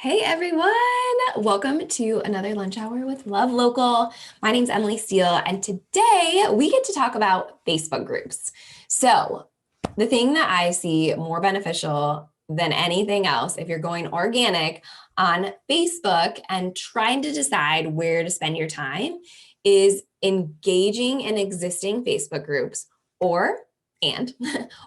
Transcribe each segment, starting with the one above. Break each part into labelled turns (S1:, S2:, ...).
S1: Hey everyone, welcome to another lunch hour with Love Local. My name's Emily Steele, and today we get to talk about Facebook groups. So, the thing that I see more beneficial than anything else, if you're going organic on Facebook and trying to decide where to spend your time, is engaging in existing Facebook groups or and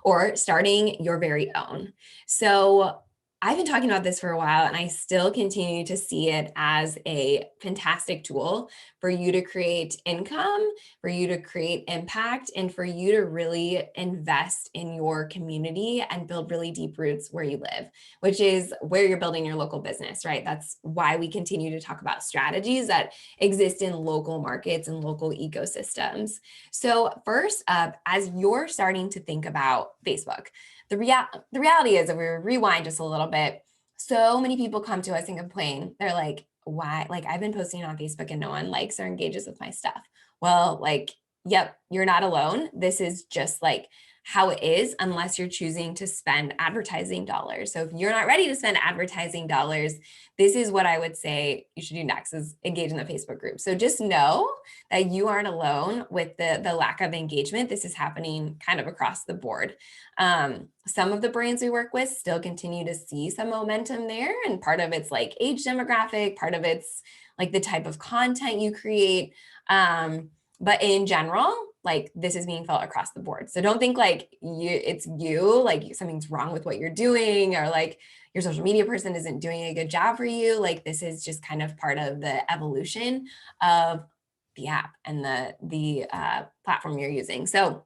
S1: or starting your very own. So, I've been talking about this for a while and I still continue to see it as a fantastic tool for you to create income, for you to create impact, and for you to really invest in your community and build really deep roots where you live, which is where you're building your local business, right? That's why we continue to talk about strategies that exist in local markets and local ecosystems. So, first up, as you're starting to think about Facebook, the reality is, if we rewind just a little bit, so many people come to us and complain. They're like, why? Like, I've been posting on Facebook and no one likes or engages with my stuff. Well, like, yep, you're not alone. This is just like how it is, unless you're choosing to spend advertising dollars. So if you're not ready to spend advertising dollars, this is what I would say you should do next, is engage in the Facebook group. So just know that you aren't alone with the lack of engagement. This is happening kind of across the board. Some of the brands we work with still continue to see some momentum there. And part of it's like age demographic, part of it's like the type of content you create. But in general, like, this is being felt across the board. So don't think like it's you, like something's wrong with what you're doing, or like your social media person isn't doing a good job for you. Like, this is just kind of part of the evolution of the app and the platform you're using. So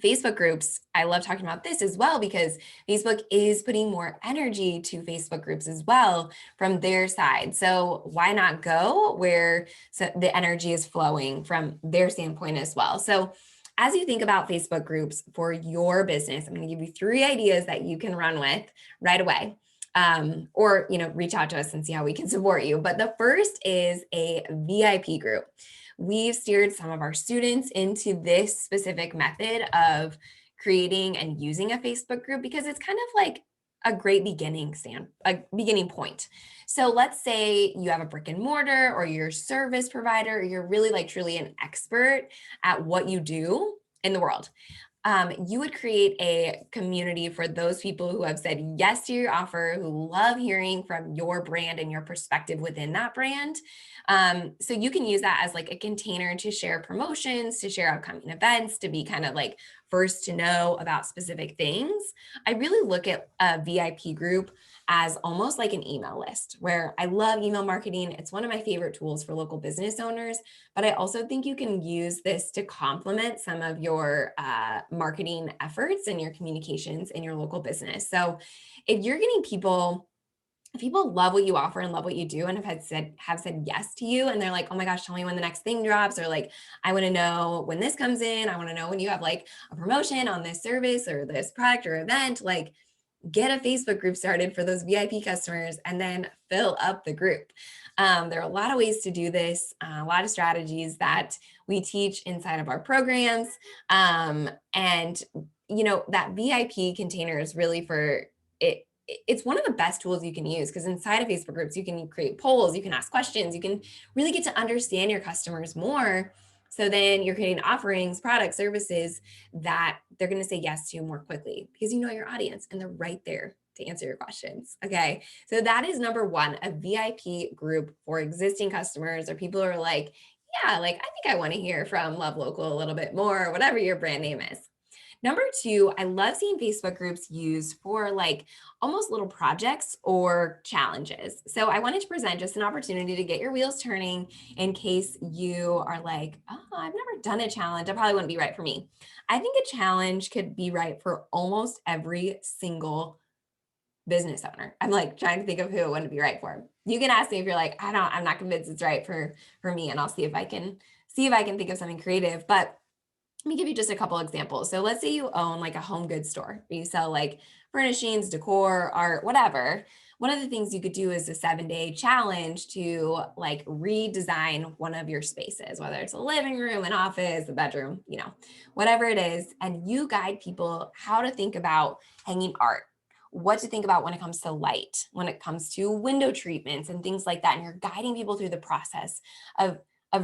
S1: Facebook groups, I love talking about this as well, because Facebook is putting more energy to Facebook groups as well from their side. So why not go where the energy is flowing from their standpoint as well? So as you think about Facebook groups for your business, I'm going to give you 3 ideas that you can run with right away. Or reach out to us and see how we can support you. But the first is a VIP group. We've steered some of our students into this specific method of creating and using a Facebook group because it's kind of like a great beginning point. So let's say you have a brick and mortar, or you're a service provider, or you're really like truly an expert at what you do in the world. You would create a community for those people who have said yes to your offer, who love hearing from your brand and your perspective within that brand. So you can use that as like a container to share promotions, to share upcoming events, to be kind of like first to know about specific things. I really look at a VIP group as almost like an email list, where I love email marketing. It's one of my favorite tools for local business owners, but I also think you can use this to complement some of your marketing efforts and your communications in your local business. So if you're getting people, if people love what you offer and love what you do and have said yes to you, and they're like, oh my gosh, tell me when the next thing drops, or like, I want to know when this comes in, I want to know when you have like a promotion on this service or this product or event, like, get a Facebook group started for those VIP customers and then fill up the group. There are a lot of ways to do this, a lot of strategies that we teach inside of our programs. And that VIP container is really for it. It's one of the best tools you can use, because inside of Facebook groups, you can create polls, you can ask questions, you can really get to understand your customers more. So then you're creating offerings, products, services that they're going to say yes to more quickly, because you know your audience and they're right there to answer your questions. Okay. So that is number 1, a VIP group for existing customers, or people who are like, yeah, like, I think I want to hear from Love Local a little bit more, or whatever your brand name is. Number 2, I love seeing Facebook groups used for like almost little projects or challenges. So I wanted to present just an opportunity to get your wheels turning in case you are like, oh, I've never done a challenge. That probably wouldn't be right for me. I think a challenge could be right for almost every single business owner. I'm like trying to think of who it wouldn't be right for. You can ask me if you're like, I'm not convinced it's right for me, and I'll see if I can think of something creative. But let me give you just a couple examples. So let's say you own like a home goods store. You sell like furnishings, decor, art, whatever. One of the things you could do is a 7-day challenge to like redesign one of your spaces, whether it's a living room, an office, a bedroom, whatever it is. And you guide people how to think about hanging art, what to think about when it comes to light, when it comes to window treatments and things like that. And you're guiding people through the process of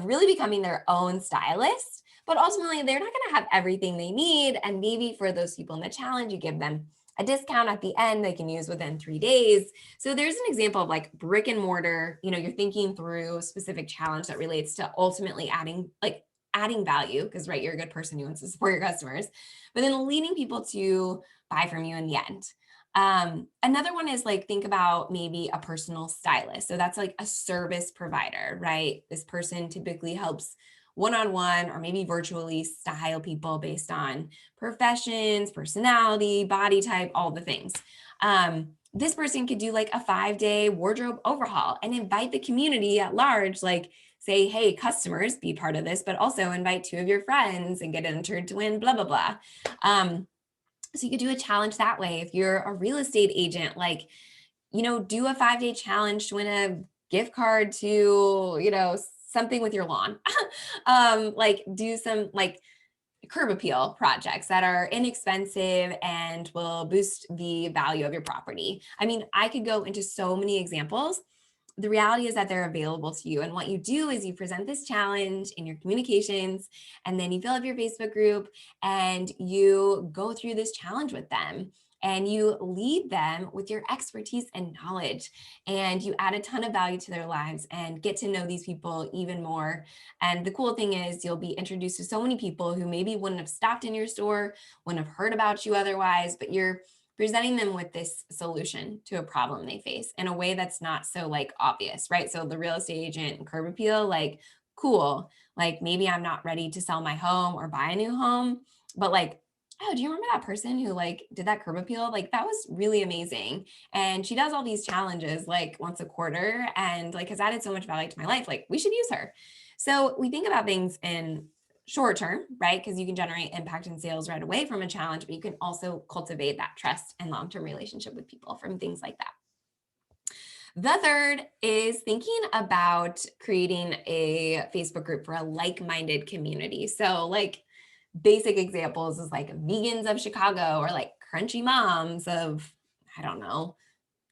S1: really becoming their own stylist. But ultimately, they're not going to have everything they need. And maybe for those people in the challenge, you give them a discount at the end they can use within 3 days. So there's an example of like brick and mortar, you're thinking through a specific challenge that relates to ultimately adding value, because right, you're a good person who wants to support your customers, but then leading people to buy from you in the end. Another one is like, think about maybe a personal stylist. So that's like a service provider, right? This person typically helps one-on-one or maybe virtually style people based on professions, personality, body type, all the things. This person could do like a 5-day wardrobe overhaul and invite the community at large, like say, hey, customers, be part of this, but also invite 2 of your friends and get entered to win blah, blah, blah. So you could do a challenge that way. If you're a real estate agent, like, do a 5-day challenge to win a gift card to, something with your lawn. Like do some like curb appeal projects that are inexpensive and will boost the value of your property. I mean, I could go into so many examples. The reality is that they're available to you. And what you do is you present this challenge in your communications, and then you fill up your Facebook group and you go through this challenge with them. And you lead them with your expertise and knowledge, and you add a ton of value to their lives and get to know these people even more. And the cool thing is you'll be introduced to so many people who maybe wouldn't have stopped in your store, wouldn't have heard about you otherwise, but you're presenting them with this solution to a problem they face in a way that's not so like obvious, right? So the real estate agent and curb appeal, like, cool. Like maybe I'm not ready to sell my home or buy a new home, but like, oh, do you remember that person who like did that curb appeal? Like that was really amazing. And she does all these challenges like once a quarter and like has added so much value to my life. Like we should use her. So we think about things in short term, right? Because you can generate impact and sales right away from a challenge, but you can also cultivate that trust and long-term relationship with people from things like that. The third is thinking about creating a Facebook group for a like-minded community. So like basic examples is like vegans of Chicago or like crunchy moms of, I don't know,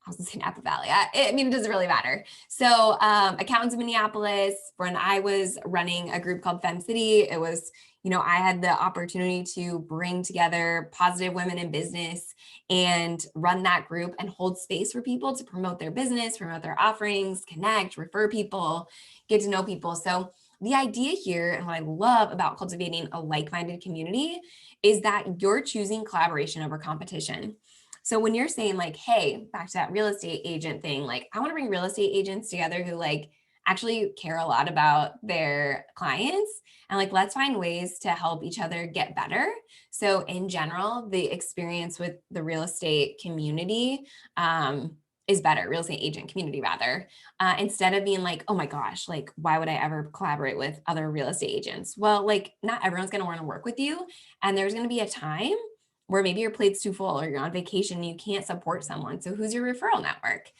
S1: I was gonna say Napa Valley. I mean, it doesn't really matter. So accountants in Minneapolis, when I was running a group called Fem City, it was, I had the opportunity to bring together positive women in business and run that group and hold space for people to promote their business, promote their offerings, connect, refer people, get to know people. So the idea here, and what I love about cultivating a like-minded community, is that you're choosing collaboration over competition. So when you're saying like, hey, back to that real estate agent thing, like I want to bring real estate agents together who like actually care a lot about their clients, and like, let's find ways to help each other get better. So in general, the experience with the real estate community is better, real estate agent community rather, instead of being like, oh my gosh, like why would I ever collaborate with other real estate agents? Well, like not everyone's going to want to work with you, and there's going to be a time where maybe your plate's too full or you're on vacation and you can't support someone. So who's your referral network?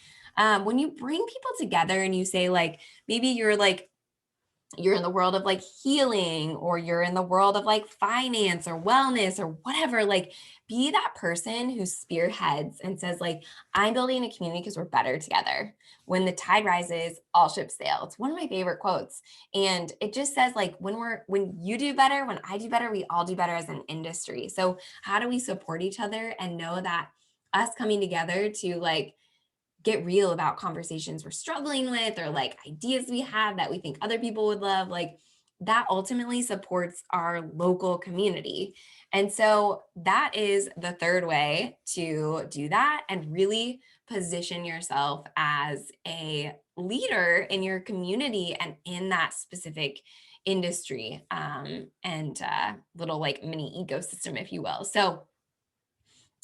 S1: When you bring people together and you say like, maybe you're in the world of like healing, or you're in the world of like finance or wellness or whatever, like be that person who spearheads and says like, I'm building a community because we're better together. When the tide rises, all ships sail. It's one of my favorite quotes. And it just says like, when you do better, when I do better, we all do better as an industry. So how do we support each other and know that us coming together to like get real about conversations we're struggling with, or like ideas we have that we think other people would love, like that ultimately supports our local community. And so that is the third way to do that and really position yourself as a leader in your community and in that specific industry, and little like mini ecosystem, if you will. So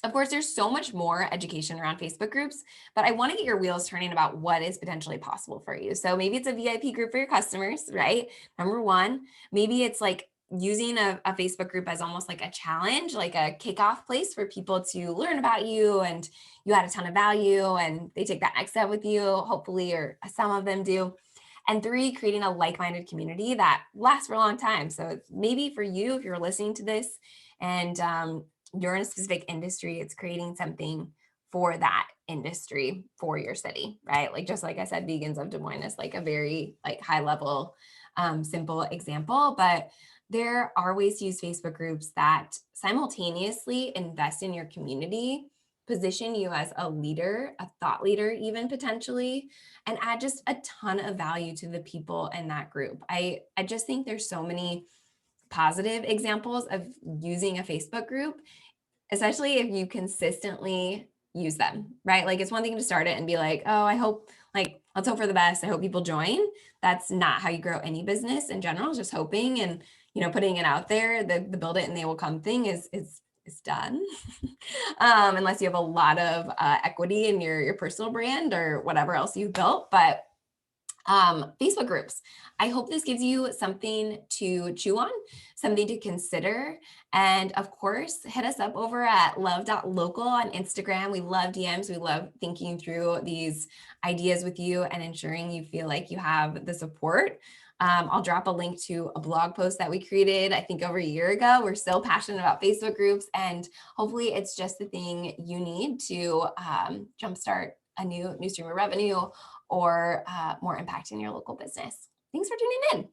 S1: of course, there's so much more education around Facebook groups, but I want to get your wheels turning about what is potentially possible for you. So maybe it's a VIP group for your customers, right? Number one, maybe it's like using a Facebook group as almost like a challenge, like a kickoff place for people to learn about you, and you add a ton of value and they take that next step with you, hopefully, or some of them do. And three, creating a like-minded community that lasts for a long time. So maybe for you, if you're listening to this and you're in a specific industry, it's creating something for that industry for your city, right? Like, just like I said, Vegans of Des Moines is like a very like high level, simple example, but there are ways to use Facebook groups that simultaneously invest in your community, position you as a leader, a thought leader, even potentially, and add just a ton of value to the people in that group. I just think there's so many positive examples of using a Facebook group, especially if you consistently use them, right? Like, it's one thing to start it and be like, oh, I hope, like, let's hope for the best. I hope people join. That's not how you grow any business in general. Just hoping and, putting it out there. The build it and they will come thing is done. Unless you have a lot of equity in your personal brand or whatever else you've built. But Facebook groups. I hope this gives you something to chew on, something to consider. And of course, hit us up over at love.local on Instagram. We love DMs. We love thinking through these ideas with you and ensuring you feel like you have the support. I'll drop a link to a blog post that we created, I think over a year ago. We're so passionate about Facebook groups, and hopefully it's just the thing you need to jumpstart a new stream of revenue or more impact in your local business. Thanks for tuning in.